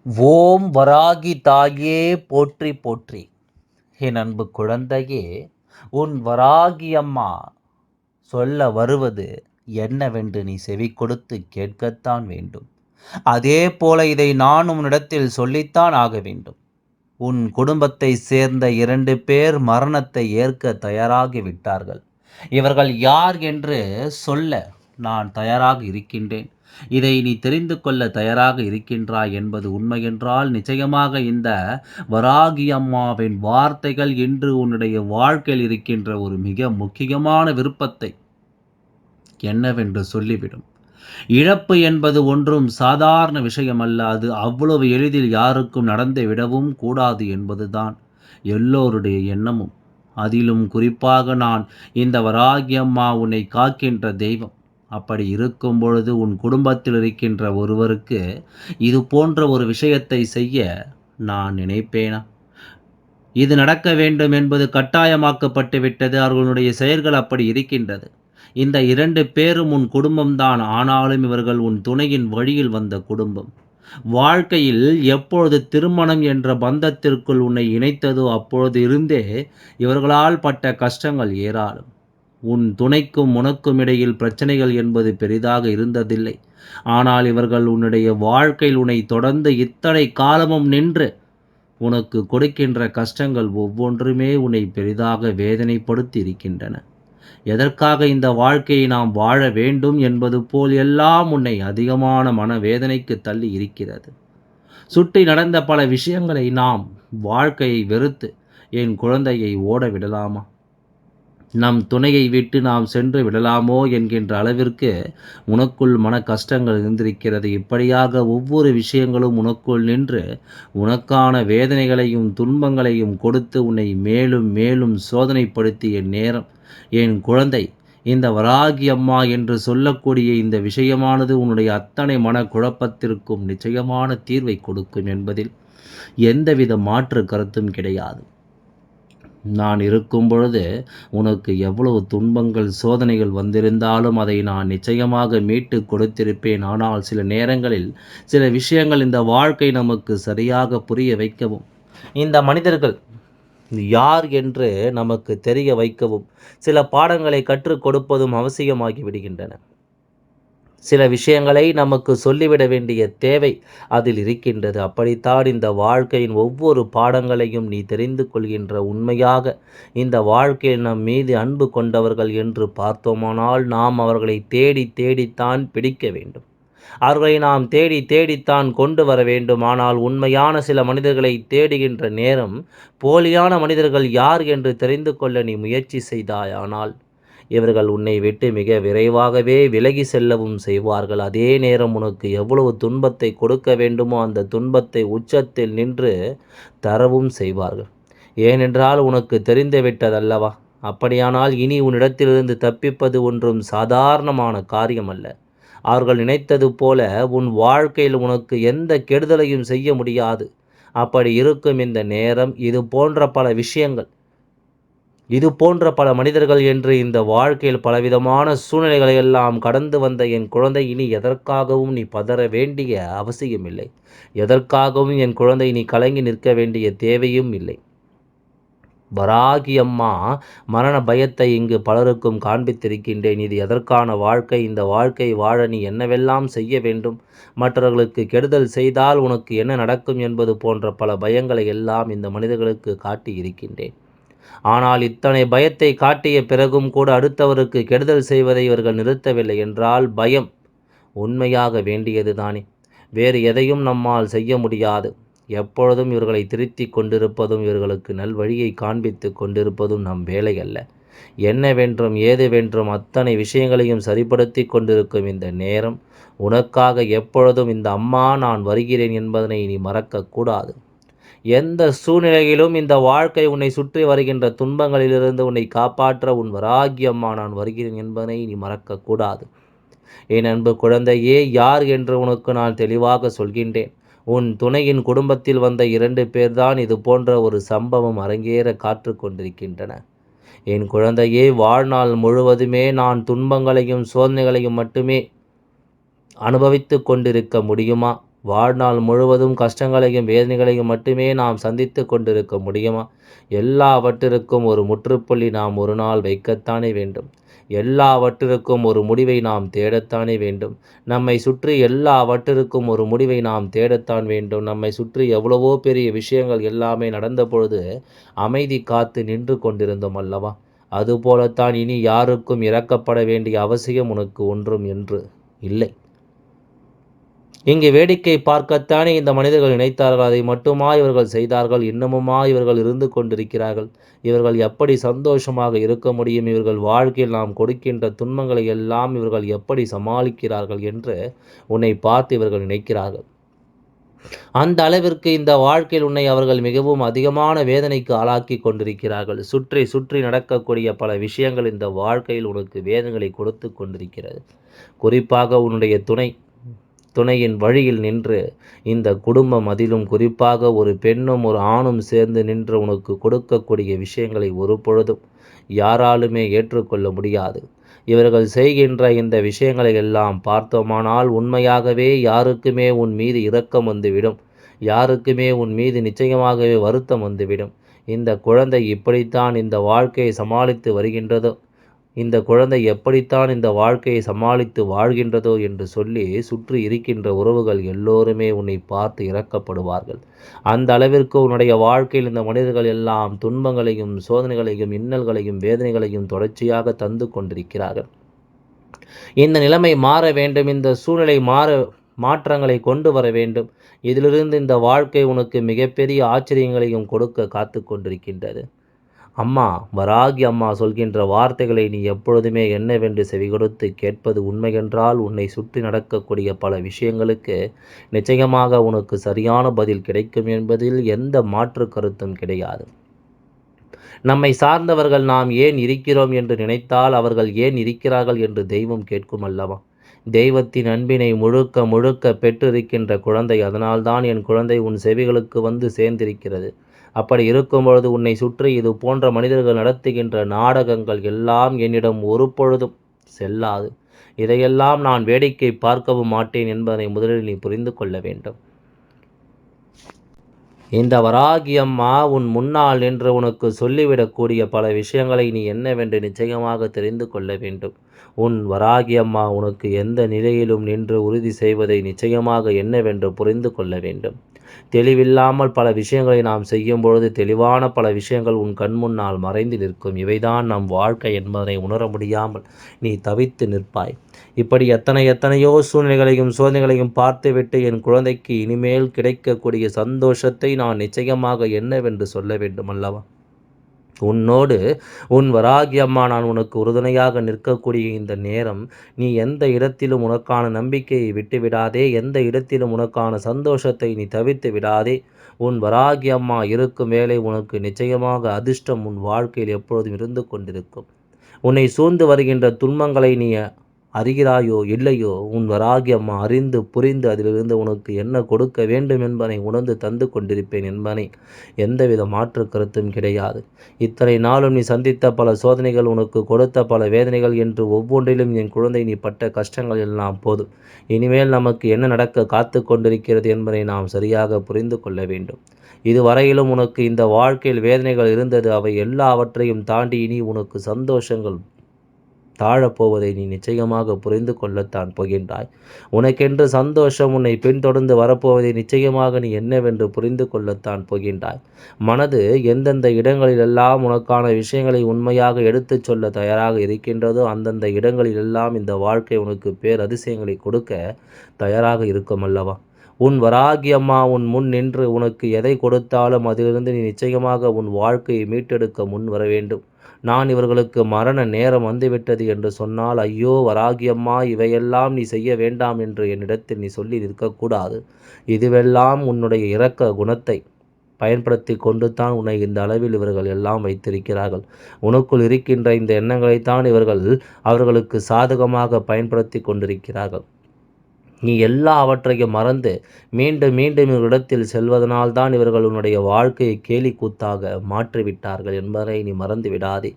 ஓம் வராகி தாயே போற்றி போற்றி. என் அன்பு குழந்தையே, உன் வராகி அம்மா சொல்ல வருவது என்னவென்று நீ செவி கொடுத்து கேட்கத்தான் வேண்டும். அதே போல இதை நான் உன்னிடத்தில் சொல்லித்தான் ஆக வேண்டும். உன் குடும்பத்தை சேர்ந்த 2 பேர் மரணத்தை ஏற்க தயாராகி விட்டார்கள். இவர்கள் யார் என்று சொல்ல நான் தயாராக இருக்கின்றேன். இதை நீ தெரிந்து கொள்ள தயாராக இருக்கின்றாய் என்பது உண்மையென்றால், நிச்சயமாக இந்த வராகி அம்மாவின் வார்த்தைகள் இன்று உன்னுடைய வாழ்க்கையில் இருக்கின்ற ஒரு மிக முக்கியமான விருப்பத்தை என்னவென்று சொல்லிவிடும். இழப்பு என்பது ஒன்றும் சாதாரண விஷயம் அல்ல. அது அவ்வளவு எளிதில் யாருக்கும் நடந்து விடவும் கூடாது என்பதுதான் எல்லோருடைய எண்ணமும். அதிலும் குறிப்பாக நான் இந்த வராகி அம்மா உன்னை காக்கின்ற தெய்வம். அப்படி இருக்கும் பொழுது உன் குடும்பத்தில் இருக்கின்ற ஒருவருக்கு இது போன்ற ஒரு விஷயத்தை செய்ய நான் நினைப்பேனா? இது நடக்க வேண்டும் என்பது கட்டாயமாக்கப்பட்டு விட்டது. அவர்களுடைய செயல்கள் அப்படி இருக்கின்றது. இந்த 2 பேரும் உன் குடும்பம்தான். ஆனாலும் இவர்கள் உன் துணையின் வழியில் வந்த குடும்பம். வாழ்க்கையில் எப்பொழுது திருமணம் என்ற பந்தத்திற்குள் உன்னை இணைத்ததோ அப்பொழுது இருந்தே இவர்களால் பட்ட கஷ்டங்கள் ஏராளம். உன் துணைக்கும் உனக்கும் இடையில் பிரச்சனைகள் என்பது பெரிதாக இருந்ததில்லை. ஆனால் இவர்கள் உன்னுடைய வாழ்க்கையில் உன்னை தொடர்ந்து இத்தனை காலமும் நின்று உனக்கு கொடுக்கின்ற கஷ்டங்கள் ஒவ்வொன்றுமே உன்னை பெரிதாக வேதனைப்படுத்தி இருக்கின்றன. எதற்காக இந்த வாழ்க்கையை நாம் வாழ வேண்டும் என்பது போல் எல்லாம் உன்னை அதிகமான மனவேதனைக்கு தள்ளி இருக்கிறது. சுற்றி நடந்த பல விஷயங்களை நாம் வாழ்க்கையை வெறுத்து என் குழந்தையை ஓட விடலாமா? நம் துணையை விட்டு நாம் சென்று விடலாமோ என்கின்ற அளவிற்கு உனக்குள் மன கஷ்டங்கள் இருந்திருக்கிறது. இப்படியாக ஒவ்வொரு விஷயங்களும் உனக்குள் நின்று உனக்கான வேதனைகளையும் துன்பங்களையும் கொடுத்து உன்னை மேலும் மேலும் சோதனைப்படுத்திய நேரம் என் குழந்தை, இந்த வராகி அம்மா என்று சொல்லக்கூடிய இந்த விஷயமானது உன்னுடைய அத்தனை மன குழப்பத்திற்கும் நிச்சயமான தீர்வை கொடுக்கும் என்பதில் எந்தவித மாற்று கருத்தும் கிடையாது. நான் இருக்கும் பொழுது உனக்கு எவ்வளவு துன்பங்கள் சோதனைகள் வந்திருந்தாலும் அதை நான் நிச்சயமாக மீட்டு கொடுத்திருப்பேன். ஆனால் சில நேரங்களில் சில விஷயங்கள் இந்த வாழ்க்கை நமக்கு சரியாக புரிய வைக்கவும், இந்த மனிதர்கள் யார் என்று நமக்கு தெரிய வைக்கவும் சில பாடங்களை கற்றுக் கொடுப்பதும் அவசியமாகி விடுகின்றன. சில விஷயங்களை நமக்கு சொல்லிவிட வேண்டிய தேவை அதில் இருக்கின்றது. அப்படித்தான் இந்த வாழ்க்கையின் ஒவ்வொரு பாடங்களையும் நீ தெரிந்து கொள்கின்ற உண்மையாக இந்த வாழ்க்கையில் நம் மீது அன்பு கொண்டவர்கள் என்று பார்த்தோமானால் நாம் அவர்களை தேடி தேடித்தான் பிடிக்க வேண்டும். அவர்களை நாம் தேடி தேடித்தான் கொண்டு வர வேண்டும். ஆனால் உண்மையான சில மனிதர்களை தேடுகின்ற நேரம் போலியான மனிதர்கள் யார் என்று தெரிந்து கொள்ள நீ முயற்சி செய்தாயானால் இவர்கள் உன்னை விட்டு மிக விரைவாகவே விலகி செல்லவும் செய்வார்கள். அதே நேரம் உனக்கு எவ்வளவு துன்பத்தை கொடுக்க வேண்டுமோ அந்த துன்பத்தை உச்சத்தில் நின்று தரவும் செய்வார்கள். ஏனென்றால் உனக்கு தெரிந்து விட்டதல்லவா? அப்படியானால் இனி உன்னிடத்திலிருந்து தப்பிப்பது ஒன்றும் சாதாரணமான காரியம் அல்ல. அவர்கள் நினைத்தது போல உன் வாழ்க்கையில் உனக்கு எந்த கெடுதலையும் செய்ய முடியாது. அப்படி இருக்கும் இந்த நேரம் இது போன்ற பல விஷயங்கள், இது போன்ற பல மனிதர்கள் என்று இந்த வாழ்க்கையில் பலவிதமான சூழ்நிலைகளை எல்லாம் கடந்து வந்த என் குழந்தை, இனி எதற்காகவும் நீ பதற வேண்டிய அவசியமில்லை. எதற்காகவும் என் குழந்தை நீ கலங்கி நிற்க வேண்டிய தேவையும் இல்லை. வராகி அம்மா மரண பயத்தை இங்கு பலருக்கும் காண்பித்திருக்கின்றேன். இது எதற்கான வாழ்க்கை? இந்த வாழ்க்கை வாழ நீ என்னவெல்லாம் செய்ய வேண்டும்? மற்றவர்களுக்கு கெடுதல் செய்தால் உனக்கு என்ன நடக்கும் என்பது போன்ற பல பயங்களை எல்லாம் இந்த மனிதர்களுக்கு காட்டி இருக்கின்றேன். ஆனால் இத்தனை பயத்தை காட்டிய பிறகும் கூட அடுத்தவருக்கு கெடுதல் செய்வதை இவர்கள் நிறுத்தவில்லை என்றால் பயம் உண்மையாக வேண்டியது தானே. வேறு எதையும் நம்மால் செய்ய முடியாது. எப்பொழுதும் இவர்களை திருத்தி கொண்டிருப்பதும் இவர்களுக்கு நல்வழியை காண்பித்து கொண்டிருப்பதும் நம் வேலை அல்ல. என்னவென்றும் ஏதுவென்றும் அத்தனை விஷயங்களையும் சரிப்படுத்தி கொண்டிருக்கும் இந்த நேரம் உனக்காக எப்பொழுதும் இந்த அம்மா நான் வருகிறேன் என்பதனை நீ மறக்கக்கூடாது. எந்த சூழ்நிலையிலும் இந்த வாழ்க்கை உன்னை சுற்றி வருகின்ற துன்பங்களிலிருந்து உன்னை காப்பாற்ற உன் வராகி அம்மா நான் வருகிறேன் என்பதனை நீ மறக்கக்கூடாது. என் அன்பு குழந்தையே, யார் என்று உனக்கு நான் தெளிவாக சொல்கின்றேன். உன் துணையின் குடும்பத்தில் வந்த 2 பேர்தான் இது போன்ற ஒரு சம்பவம் அரங்கேற காத்து கொண்டிருக்கின்றன. என் குழந்தையே, வாழ்நாள் முழுவதுமே நான் துன்பங்களையும் சோதனைகளையும் மட்டுமே அனுபவித்து கொண்டிருக்க முடியுமா? வாழ்நாள் முழுவதும் கஷ்டங்களையும் வேதனைகளையும் மட்டுமே நாம் சந்தித்து கொண்டிருக்க முடியுமா? எல்லாவற்றிற்கும் ஒரு முற்றுப்புள்ளி நாம் ஒரு நாள் வைக்கத்தானே வேண்டும். எல்லாவற்றிற்கும் ஒரு முடிவை நாம் தேடத்தானே வேண்டும். நம்மை சுற்றி எல்லாவற்றிற்கும் ஒரு முடிவை நாம் தேடத்தான் வேண்டும். நம்மை சுற்றி எவ்வளவோ பெரிய விஷயங்கள் எல்லாமே நடந்த பொழுது அமைதி காத்து நின்று கொண்டிருந்தோம் அல்லவா? அதுபோலத்தான் இனி யாருக்கும் இரக்கப்பட வேண்டிய அவசியம் உனக்கு ஒன்றும் என்று இல்லை. இங்கே வேடிக்கை பார்க்கத்தானே இந்த மனிதர்கள் நினைத்தார்கள். அதை மட்டுமா இவர்கள் செய்தார்கள்? இன்னமுமா இவர்கள் இருந்து கொண்டிருக்கிறார்கள்? இவர்கள் எப்படி சந்தோஷமாக இருக்க முடியும்? இவர்கள் வாழ்க்கையில் நாம் கொடுக்கின்ற துன்பங்களை எல்லாம் இவர்கள் எப்படி சமாளிக்கிறார்கள் என்று உன்னை பார்த்து இவர்கள் நினைக்கிறார்கள். அந்த அளவிற்கு இந்த வாழ்க்கையில் உன்னை அவர்கள் மிகவும் அதிகமான வேதனைக்கு ஆளாக்கி கொண்டிருக்கிறார்கள். சுற்றி சுற்றி நடக்கக்கூடிய பல விஷயங்கள் இந்த வாழ்க்கையில் உனக்கு வேதனைகளை கொடுத்து கொண்டிருக்கிறது. குறிப்பாக உன்னுடைய துணையின் வழியில் நின்று இந்த குடும்பம், அதிலும் குறிப்பாக ஒரு பெண்ணும் ஒரு ஆணும் சேர்ந்து நின்று உனக்கு கொடுக்கக்கூடிய விஷயங்களை ஒரு பொழுதும் யாராலுமே ஏற்றுக்கொள்ள முடியாது. இவர்கள் செய்கின்ற இந்த விஷயங்களை எல்லாம் பார்த்தோமானால் உண்மையாகவே யாருக்குமே உன் மீது இரக்கம் வந்துவிடும். யாருக்குமே உன் மீது நிச்சயமாகவே வருத்தம் வந்துவிடும். இந்த குழந்தை இப்படித்தான் இந்த வாழ்க்கையை சமாளித்து வருகின்றதோ, இந்த குழந்தை எப்படித்தான் இந்த வாழ்க்கையை சமாளித்து வாழ்கின்றதோ என்று சொல்லி சுற்றி இருக்கின்ற உறவுகள் எல்லோருமே உன்னை பார்த்து இரக்கப்படுவார்கள். அந்த அளவிற்கு உன்னுடைய வாழ்க்கையில் இந்த மனிதர்கள் எல்லாம் துன்பங்களையும் சோதனைகளையும் இன்னல்களையும் வேதனைகளையும் தொடர்ச்சியாக தந்து கொண்டிருக்கிறார்கள். இந்த நிலைமை மாற வேண்டும். இந்த சூழ்நிலை மாற்றங்களை கொண்டு வர வேண்டும். இதிலிருந்து இந்த வாழ்க்கை உனக்கு மிகப்பெரிய ஆச்சரியங்களையும் கொடுக்க காத்து கொண்டிருக்கின்றது. அம்மா, வராகி அம்மா சொல்கின்ற வார்த்தைகளை நீ எப்பொழுதுமே என்னவென்று செவிகொடுத்து கேட்பது உண்மையென்றால் உன்னை சுற்றி நடக்கக்கூடிய பல விஷயங்களுக்கு நிச்சயமாக உனக்கு சரியான பதில் கிடைக்கும் என்பதில் எந்த மாற்று கருத்தும் கிடையாது. நம்மை சார்ந்தவர்கள் நாம் ஏன் இருக்கிறோம் என்று நினைத்தால் அவர்கள் ஏன் இருக்கிறார்கள் என்று தெய்வம் கேட்கும் அல்லவா? தெய்வத்தின் அன்பினை முழுக்க முழுக்க பெற்றிருக்கின்ற குழந்தை, அதனால்தான் என் குழந்தை உன் செவிகளுக்கு வந்து சேர்ந்திருக்கிறது. அப்படி இருக்கும்பொழுது உன்னை சுற்றி இது போன்ற மனிதர்கள் நடத்துகின்ற நாடகங்கள் எல்லாம் என்னிடம் ஒரு பொழுதும் செல்லாது. இதையெல்லாம் நான் வேடிக்கை பார்க்கவும் மாட்டேன் என்பதை முதலில் நீ புரிந்து கொள்ள வேண்டும். இந்த வராகி அம்மா உன் முன்னால் நின்று உனக்கு சொல்லிவிடக்கூடிய பல விஷயங்களை நீ என்னவென்று நிச்சயமாக தெரிந்து கொள்ள வேண்டும். உன் வராகி அம்மா உனக்கு எந்த நிலையிலும் நின்று உறுதி செய்வதை நிச்சயமாக என்னவென்று புரிந்து கொள்ள வேண்டும். தெளிவில்லாமல் பல விஷயங்களை நாம் செய்யும் பொழுது தெளிவான பல விஷயங்கள் உன் கண் முன்னால் மறைந்து நிற்கும். இவைதான் நம் வாழ்க்கை என்பதனை உணர முடியாமல் நீ தவித்து நிற்பாய். இப்படி எத்தனையோ சூழ்நிலைகளையும் சோதனைகளையும் பார்த்துவிட்டு என் குழந்தைக்கு இனிமேல் கிடைக்கக்கூடிய சந்தோஷத்தை நான் நிச்சயமாக என்னவென்று சொல்ல வேண்டும் அல்லவா? உன்னோடு உன் வராகி அம்மா நான் உனக்கு உறுதுணையாக நிற்கக்கூடிய இந்த நேரம் நீ எந்த இடத்திலும் உனக்கான நம்பிக்கையை விட்டுவிடாதே. எந்த இடத்திலும் உனக்கான சந்தோஷத்தை நீ தவிர்த்து விடாதே. உன் வராகி அம்மா இருக்கும் வேளை உனக்கு நிச்சயமாக அதிர்ஷ்டம் உன் வாழ்க்கையில் எப்பொழுதும் இருந்து கொண்டிருக்கும். உன்னை சூழ்ந்து வருகின்ற துன்பங்களை நீ அறிகிறாயோ இல்லையோ, உன் வராகி அம்மா அறிந்து புரிந்து அதிலிருந்து உனக்கு என்ன கொடுக்க வேண்டும் என்பதை உணர்ந்து தந்து கொண்டிருப்பேன் என்பதை எந்தவித மாற்று கருத்தும் கிடையாது. இத்தனை நாளும் நீ சந்தித்த பல சோதனைகள், உனக்கு கொடுத்த பல வேதனைகள் என்று ஒவ்வொன்றிலும் என் குழந்தை நீ பட்ட கஷ்டங்கள் எல்லாம் போதும். இனிமேல் நமக்கு என்ன நடக்க காத்து கொண்டிருக்கிறது என்பதை நாம் சரியாக புரிந்து கொள்ள வேண்டும். இதுவரையிலும் உனக்கு இந்த வாழ்க்கையில் வேதனைகள் இருந்தது. அவை எல்லாவற்றையும் தாண்டி இனி உனக்கு சந்தோஷங்கள் தாழப்போவதை நீ நிச்சயமாக புரிந்து கொள்ளத்தான் போகின்றாய். உனக்கென்று சந்தோஷம் உன்னை பின்தொடர்ந்து வரப்போவதை நிச்சயமாக நீ என்னவென்று புரிந்து கொள்ளத்தான் போகின்றாய். மனது எந்தெந்த இடங்களிலெல்லாம் உனக்கான விஷயங்களை உண்மையாக எடுத்துச் சொல்ல தயாராக இருக்கின்றதோ அந்தந்த இடங்களிலெல்லாம் இந்த வாழ்க்கை உனக்கு பேரதிசயங்களை கொடுக்க தயாராக இருக்கும் அல்லவா? உன் வராகி அம்மா உன் முன் நின்று உனக்கு எதை கொடுத்தாலும் அதிலிருந்து நீ நிச்சயமாக உன் வாழ்க்கையை மீட்டெடுக்க முன் வர வேண்டும். நான் இவர்களுக்கு மரண நேரம் வந்துவிட்டது என்று சொன்னால், ஐயோ வராகி அம்மா, இவையெல்லாம் நீ செய்ய வேண்டாம் என்று என்னிடத்தில் நீ சொல்லி நிற்கக்கூடாது. இதுவெல்லாம் உன்னுடைய இரக்க குணத்தை பயன்படுத்தி கொண்டு தான் உன்னை இந்த அளவில் இவர்கள் எல்லாம் வைத்திருக்கிறார்கள். உனக்குள் இருக்கின்ற இந்த எண்ணங்களைத்தான் இவர்கள் அவர்களுக்கு சாதகமாக பயன்படுத்தி கொண்டிருக்கிறார்கள். நீ எல்லாவற்றையும் மறந்து மீண்டும் மீண்டும் இவரிடத்தில் செல்வதனால்தான் இவர்கள் உன்னுடைய வாழ்க்கையை கேலி கூத்தாக மாற்றிவிட்டார்கள் என்பதை நீ மறந்து விடாதே.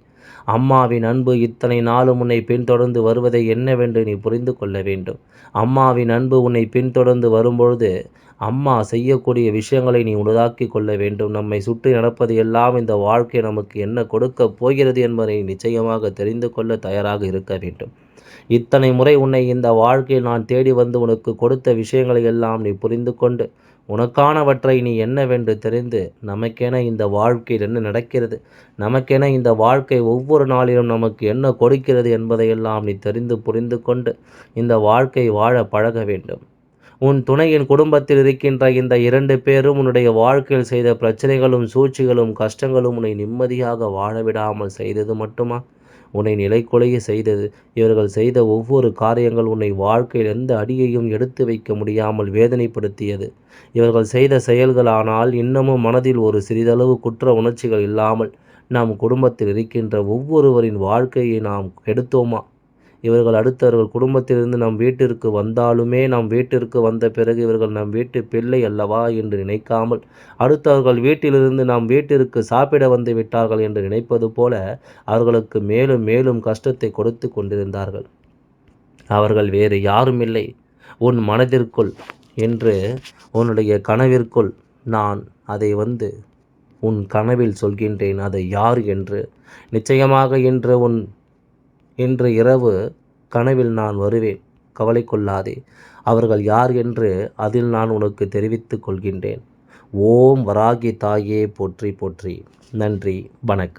அம்மாவின் அன்பு இத்தனை நாளும் உன்னை பின்தொடர்ந்து வருவதை என்னவென்று நீ புரிந்து கொள்ள வேண்டும். அம்மாவின் அன்பு உன்னை பின்தொடர்ந்து வரும்பொழுது அம்மா செய்யக்கூடிய விஷயங்களை நீ உனதாக்கி கொள்ள வேண்டும். நம்மை சுற்றி நடப்பது எல்லாம் இந்த வாழ்க்கை நமக்கு என்ன கொடுக்கப் போகிறது என்பதை நிச்சயமாக தெரிந்து கொள்ள தயாராக இருக்க வேண்டும். இத்தனை முறை உன்னை இந்த வாழ்க்கையில் நான் தேடி வந்து உனக்கு கொடுத்த விஷயங்களை எல்லாம் நீ புரிந்து கொண்டு உனக்கானவற்றை நீ என்னவென்று தெரிந்து நமக்கென இந்த வாழ்க்கையில் என்ன நடக்கிறது, நமக்கென இந்த வாழ்க்கை ஒவ்வொரு நாளிலும் நமக்கு என்ன கொடுக்கிறது என்பதையெல்லாம் நீ தெரிந்து புரிந்து கொண்டு இந்த வாழ்க்கை வாழ பழக வேண்டும். உன் துணையின் குடும்பத்தில் இருக்கின்ற இந்த 2 பேரும் உன்னுடைய வாழ்க்கையில் செய்த பிரச்சனைகளும் சூழ்ச்சிகளும் கஷ்டங்களும் உன்னை நிம்மதியாக வாழ விடாமல் செய்தது மட்டுமா? உன்னை நிலைகுலைய செய்தது. இவர்கள் செய்த ஒவ்வொரு காரியங்கள் உன்னை வாழ்க்கையில் எந்த அடியையும் எடுத்து வைக்க முடியாமல் வேதனைப்படுத்தியது. இவர்கள் செய்த செயல்களானால் இன்னமும் மனதில் ஒரு சிறிதளவு குற்ற உணர்ச்சிகள் இல்லாமல் நம் குடும்பத்தில் இருக்கின்ற ஒவ்வொருவரின் வாழ்க்கையை நாம் கெடுத்தோமா? இவர்கள் அடுத்தவர்கள் குடும்பத்திலிருந்து நம் வீட்டிற்கு வந்தாலுமே நம் வீட்டிற்கு வந்த பிறகு இவர்கள் நம் வீட்டு பிள்ளை அல்லவா என்று நினைக்காமல் அடுத்தவர்கள் வீட்டிலிருந்து நம் வீட்டிற்கு சாப்பிட வந்து விட்டார்கள் என்று நினைப்பது போல அவர்களுக்கு மேலும் மேலும் கஷ்டத்தை கொடுத்து கொண்டிருந்தார்கள். அவர்கள் வேறு யாரும் இல்லை, உன் மனதிற்குள் என்று உன்னுடைய கனவிற்குள் நான் அதை உன் கனவில் சொல்கின்றேன். அதை யார் என்று நிச்சயமாக இன்று இரவு கனவில் நான் வருவேன். கவலை கொள்ளாதே. அவர்கள் யார் என்று அதில் நான் உனக்கு தெரிவித்துக் கொள்கின்றேன். ஓம் வராகி தாயே போற்றி போற்றி. நன்றி, வணக்கம்.